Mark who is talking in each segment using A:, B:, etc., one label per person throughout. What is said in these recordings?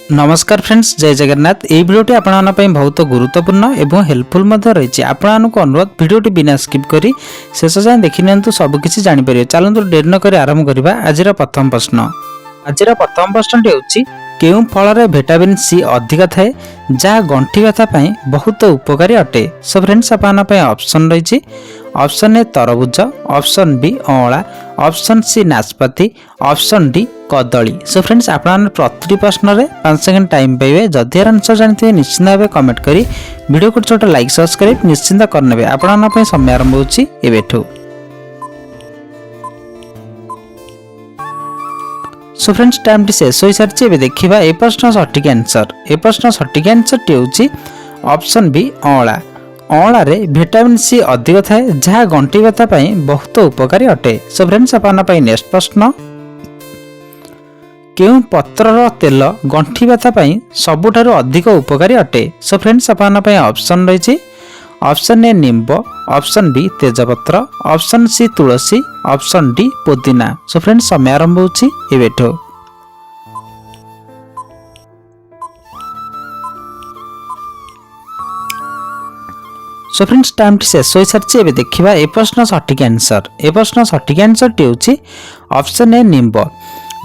A: नमस्कार फ्रेंड्स, जय जगन्नाथ। ये भिडियोटी आपण बहुत गुरुत्वपूर्ण एवं हेल्पफुल रही। आपण को अनुरोध भिडियोटी बिना स्किप करी शेष जाए देखि नियंतु सबकिछि जानि परिबे। चलंतु डेर न करी आरंभ करिबा। आजिर प्रथम प्रश्न होउछि केउं फल विटामिन सी अधिक थाए जहाँ गंठी व्यथा पई बहुत उपकारी अटे। सो फ्रेंड्स आपण ऑप्शन रही। ऑप्शन ए तरबुज, ऑप्शन बी अँला, ऑप्शन सी नाशपाती, ऑप्शन डी कदली। सो फ्रेंड्स आपण प्रति प्रश्न रे 5 सेकंड टाइम पाइबे। जदि आंसर जानते निश्चित भाव कमेंट करी वीडियो को छोटा लाइक सब्सक्राइब निश्चिंत करनेबे। आपण समय आरंभ होउछि एबेठु। सो फ्रेंड्स टाइम टी शेष हो सारी। एबे देखिबा ए प्रश्न सठिक आंसर। ए प्रश्न सठिक आंसर टी होउछि ऑप्शन बी अँला। अँला रे विटामिन सी अधिक थाए जहाँ गंठी व्यथा पई बहुत उपकारी अटे। सो फ्रेंड्स आपण पई नेक्स्ट प्रश्न केउं पत्रर तेल गंठी व्यथा पई सबुठारु अधिक उपकारी अटे। सो फ्रेंड्स आपण पई ऑप्शन रही। ऑप्शन ए नींब, ऑप्शन बी तेजपत्र, ऑप्शन सी तुलसी, ऑप्शन डी पुदीना। सो फ्रेंड्स समय आरंभ होउछि एबेठो। सो फ्रेंड्स टाइम टी शेष हो सारी। एबे देखिबा ए प्रश्न सठिक आंसर। ए प्रश्न सठिक आंसर टी होउछि ऑप्शन ए नींब।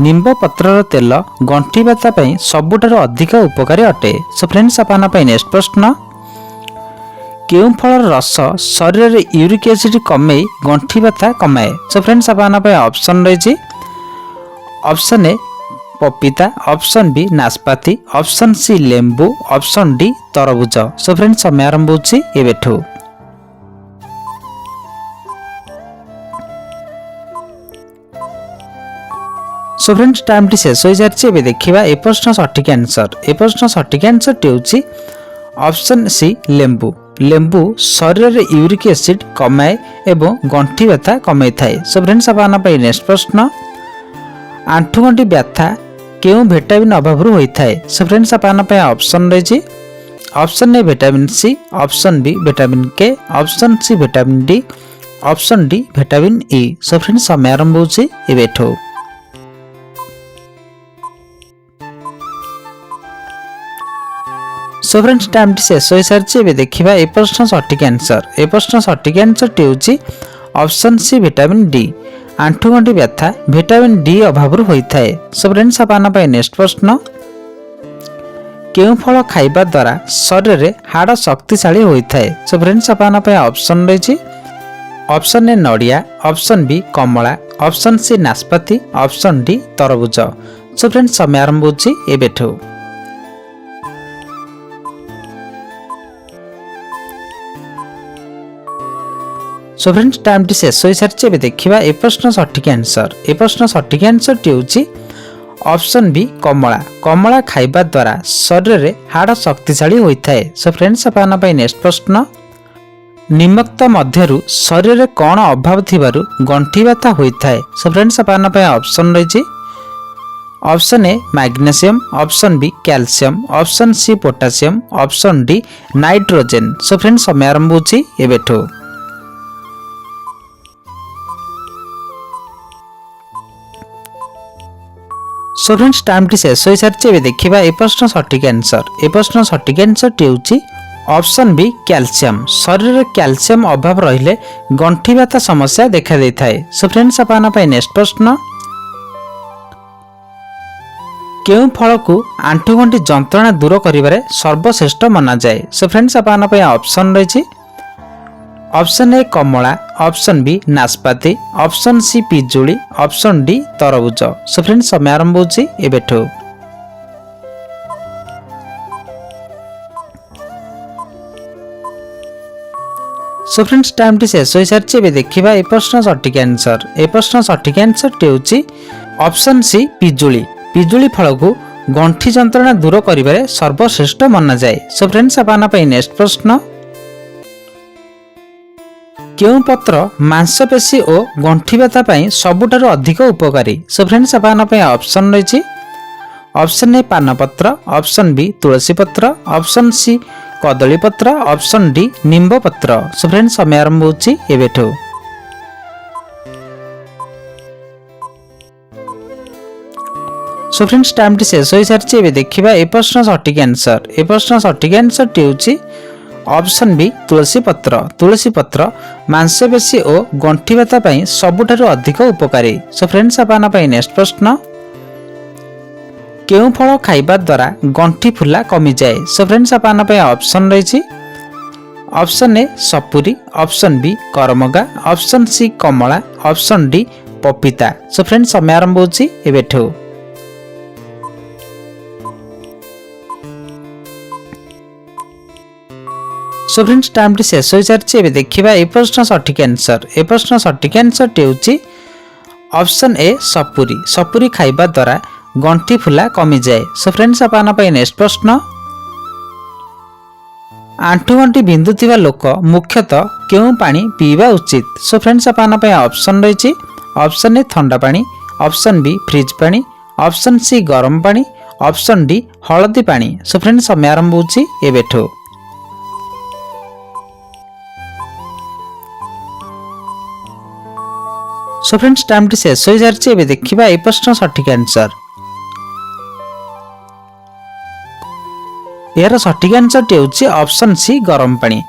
A: नींब पत्रर तेल गंठी व्यथा पई सबुठारु अधिक उपकारी अटे। सो फ्रेंड्स आपण पई नेक्स्ट प्रश्न केउं फलर रस शरीर रे यूरिक एसिड कमे गंठी व्यथा कमाए। सो फ्रेंड्स आपण पई ऑप्शन रही। ऑप्शन ए पपीता, ऑप्शन बी नाशपाती, ऑप्शन सी लेंबू, ऑप्शन डी तरबुज। सो फ्रेंड्स समय आरंभ होउछि एबेठु। सो फ्रेंड्स टाइम टी शेष हो सारी। एबे देखिबा ए प्रश्न सठिक आंसर। ए प्रश्न सठिक आंसर टी होउछि ऑप्शन सी लेंबू। लेंबू शरीर रे यूरिक एसिड कमाए एवं गंठी व्यथा कमाई थाए। सो फ्रेंड्स आपण पई नेक्स्ट प्रश्न आंठुगंठी व्यथा केउं विटामिन अभाव होई थाए। सो फ्रेंड्स आपण पई ऑप्शन रही। Option A vitamin C, option B vitamin K, option C vitamin D, option D vitamin E. So friends समय आरंभ होउछि एबेठो। सो फ्रेंड्स टाइम टी शेष हो सारी। एबे देखिबा ए प्रश्न सठिक आंसर। ए प्रश्न सठिक आंसर टी होउछि ऑप्शन सी विटामिन डी। आंठुगंठी व्यथा विटामिन डी अभाव होई थाए। सो फ्रेंड्स आपण पई नेक्स्ट प्रश्न केउं फल खाइबा द्वारा शरीर रे हाड़ शक्तिशाली होई थाए। सो फ्रेंड्स आपण पई ऑप्शन रही। ऑप्शन ए नडिया, ऑप्शन बी कमला, ऑप्शन सी नाशपाती, ऑप्शन डी तरबुज। सो फ्रेंड्स समय आरंभ होउछि एबेठु। सो फ्रेंड्स टाइम टी शेष हो सारी। एबे देखिबा ए प्रश्न सठिक आंसर। ए प्रश्न सठिक आंसर टी होउछि ऑप्शन बी कमला। कमला खाइबा द्वारा शरीर रे हाड़ शक्तिशाली होई थाए। सो फ्रेंड्स आपण पई नेक्स्ट प्रश्न निम्नोक्त मध्यरु शरीर रे कोन अभाव थिबारु गंठी व्यथा होई थाए। सो फ्रेंड्स आपण पई ऑप्शन रही। Option A magnesium, option B calcium, option C potassium, option D nitrogen. So friends समय आरंभ होउछि एबेठो। सो फ्रेंड्स टाइम टी शेष हो सारी। एबे देखिबा ए प्रश्न सठिक आंसर। ए प्रश्न सठिक आंसर टी होउछि ऑप्शन बी कैल्शियम। शरीर रे कैल्शियम अभाव रहिले गंठी व्यथा समस्या देखा देइ थाए। सो फ्रेंड्स आपण पई नेक्स्ट प्रश्न केउं फल को आंठुगंठी जंत्रणा दूर करिवारे सर्वश्रेष्ठ माना जाए। सो फ्रेंड्स आपण पई ऑप्शन रही। ऑप्शन ए कमला, ऑप्शन बी नाशपाती, ऑप्शन सी पिजुली, ऑप्शन डी तरबुज। सो फ्रेंड्स समय आरंभ होउछि एबेठो। सो फ्रेंड्स टाइम टी शेष हो सारी। एबे देखिबा ए प्रश्न सठिक आंसर। ए प्रश्न सठिक आंसर टी होउछि ऑप्शन सी पिजुली। पिजुली फल को गंठी जंत्रणा दूर करिवारे सर्वश्रेष्ठ माना जाए। सो फ्रेंड्स आपण पई नेक्स्ट प्रश्न केउं पत्र मांसपेशी और गंठी व्यथा पई सबुठारु अधिक उपकारी। सो फ्रेंड्स आपण पई ऑप्शन रही। ऑप्शन ए पानपत्र, ऑप्शन बी तुलसी पत्र, ऑप्शन सी कदली पत्र, ऑप्शन डी नींब पत्र। सो फ्रेंड्स समय आरंभ होउछि एबेठो। सो फ्रेंड्स टाइम टी शेष हो सारी एवं देखा ए प्रश्न सठिक आंसर। ए प्रश्न सठिक आंसर टी हूँ ऑप्शन बी तुलसी पत्र। तुलसी पत्र मांसपेशी और गंठी व्यथा सबुठारु अधिक उपकारी। सो फ्रेंड्स आपन नेक्स्ट प्रश्न केउं फल खाइबा द्वारा गंठी फुला कमी जाए। सो फ्रेंड्स आपन ऑप्शन रही ऑप्शन ए सपुरी, ऑप्शन बी करमगा, ऑप्शन सी कमला, ऑप्शन डी पपीता। सो फ्रेंड्स समय आरंभ होची एबेठो। सो फ्रेंड्स टाइम टी शेष हो सारी एवं देखा ए प्रश्न सठिक आंसर। ए प्रश्न सठिक आंसर टी हूँ ऑप्शन ए सपुरी। सपुरी खाइबा द्वारा गंठी फुला कमी जाए। सो फ्रेंड्स आपन नेक्स्ट प्रश्न आंठुगंठी बिंधुथिबा लोक मुख्यतः केउं पानी पीवा उचित। सो फ्रेंड्स आपन ऑप्शन रही ऑप्शन ए ठंडा पानी, ऑप्शन बी फ्रिज पानी, ऑप्शन सी गरम पानी, ऑप्शन डी हलदी पानी। सो फ्रेंड्स समय आरंभ होची एबेठो। सो फ्रेंड्स टाइम टी शेष हो सारी एवं देखा ए प्रश्न सठिक आंसर। यार सठिक आंसर टी हूँ ऑप्शन सी गरम पानी।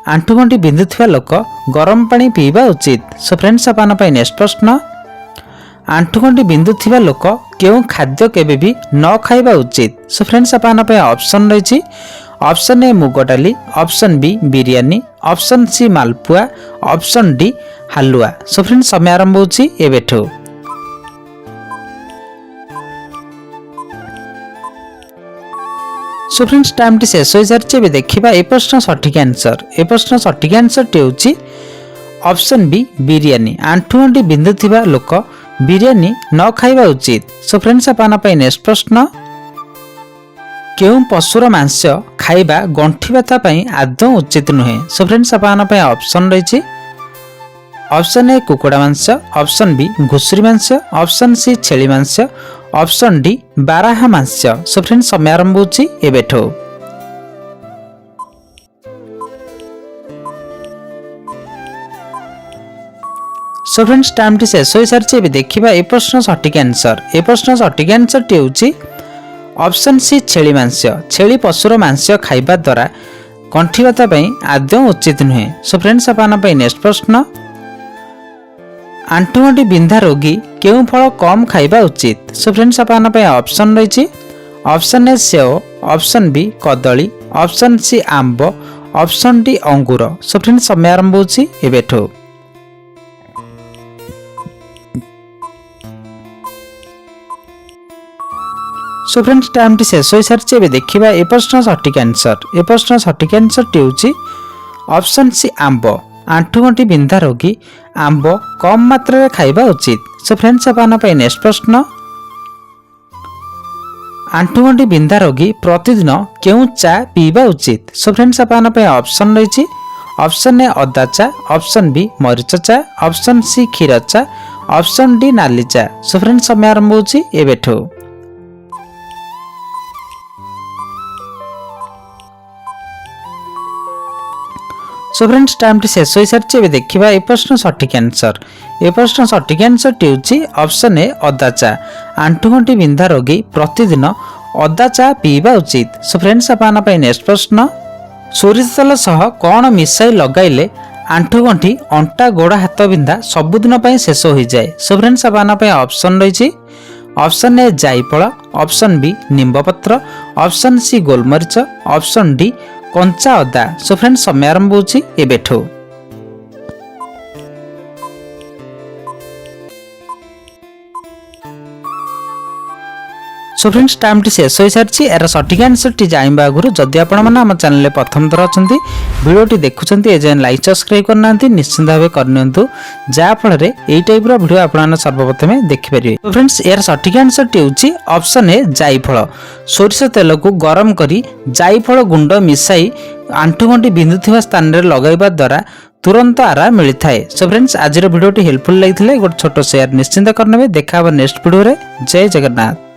A: आंठुगंठी बिंधुथिबा लोक गरम पानी पीवा उचित। सो फ्रेंड्स आपन नेक्स्ट प्रश्न आंठुगंठी बिंधुथिबा लोक केउं खाद्य केबे भी न खाइबा उचित। सो फ्रेंड्स आपन ऑप्शन रही ऑप्शन ए मुग डाली, option B biryani, option C malpua, option D halwa. So friends समय आरंभ होची एबेठो। सो फ्रेंड्स टाइम टी शेष हो सारी एवं देखा ए प्रश्न सठिक आंसर। ए प्रश्न सठिक आंसर टी हूँ ऑप्शन बी बिरयानी। आंठुगंठी बिंधुथिबा लोक बिरयानी न खाइबा उचित। सो फ्रेंड्स आपन नेक्स्ट प्रश्न केउं पशुर मांस खाइबा गंठी व्यथा आदौ उचित नुहे। सो फ्रेंड्स आपन ऑप्शन रही ऑप्शन ए कुकुड़ा मांस, ऑप्शन बी घुसुरी मांस, ऑप्शन सी छेली मांस, ऑप्शन डी बारहा मांस। सो फ्रेंड्स समय आरंभ होची एबेठो। सो फ्रेंड्स टाइम टी शेष हो सारी एवं देखा ए प्रश्न सठिक आंसर। ए प्रश्न सठिक आंसर टी हूँ ऑप्शन सी छेली मांस। छेली पशुर मांस खाइबा द्वारा गंठी व्यथा आदौ उचित नुहे। सो फ्रेंड्स आपन नेक्स्ट प्रश्न आंठुगंठी बिंधा रोगी केउं फल कम खाइबा उचित। सो फ्रेंड्स आपन ऑप्शन रही ऑप्शन ए सेव, ऑप्शन बी कदली, ऑप्शन सी आंब, ऑप्शन डी अंगूर। सो फ्रेंड्स समय आरंभ होची एबेठो। सो फ्रेंड्स टाइम टी शेष हो सारी एवं देखा ए प्रश्न सठिक आंसर। ए प्रश्न सठिक आंसर टी हूँ ऑप्शन सी आंब। आंठुगंठी बिंधा रोगी आंब कम मात्रा खाइबा उचित। सो फ्रेंड्स आपन नेक्स्ट प्रश्न आंठुगंठी बिंधा रोगी प्रतिदिन केउं चा पीवा उचित। सो फ्रेंड्स आपन ऑप्शन रही ऑप्शन ए अदा चा, ऑप्शन बी मरीच चा, ऑप्शन सी क्षीर चा, ऑप्शन डी नाली चा। सो फ्रेंड्स समय आरंभ होची एबेठो। सो फ्रेंड्स टाइम टी शेष हो सारी एवं देखा ए प्रश्न सठिक आंसर। ए प्रश्न सठिक आंसर टी हूँ ऑप्शन ए अदा चा। आंठुगंठी बिंधा रोगी प्रतिदिन अदा चा पीवा उचित। सो फ्रेंड्स आपन नेक्स्ट प्रश्न सोरिष तेल सह कौन मिसाई लगाइले आंठुगंठी अंटा गोड़ हाथ बिंधा सबुदिन शेष हो जाए। सो फ्रेंड्स आपन ऑप्शन रही ऑप्शन ए जायफल, ऑप्शन बी निम्बपत्र, ऑप्शन सी गोलमरीच, ऑप्शन डी कंचा अदा। सो फ्रेंड्स समय आरंभ होची एबेठो। सो फ्रेंड्स टाइम टी शेष हो सारी यार सठिक आंसर टी जानवा आगु जदि आप चैनल प्रथम थर अच्छा भिडियो देखुं एजाए लाइक सब्सक्राइब करना निश्चिंत भाव करनी जहाँफल यही टाइप भिडियो आप सर्वप्रथम देखिपारे। तो फ्रेंड्स यार सठिक आंसर टी हूँ ऑप्शन ए जायफल। सोरिष तेल को गरम करी जायफल गुंड मिसाई आंठुगंठी बिंधुथिबा स्थान रे लगाइबा द्वारा तुरंत आराम मिलता है। सो फ्रेंड्स आज भिडियो हेल्पफुल लगी गोटे छोट शेयर निश्चिंत करने देखा नेक्स्ट भिडियो। जय जगन्नाथ।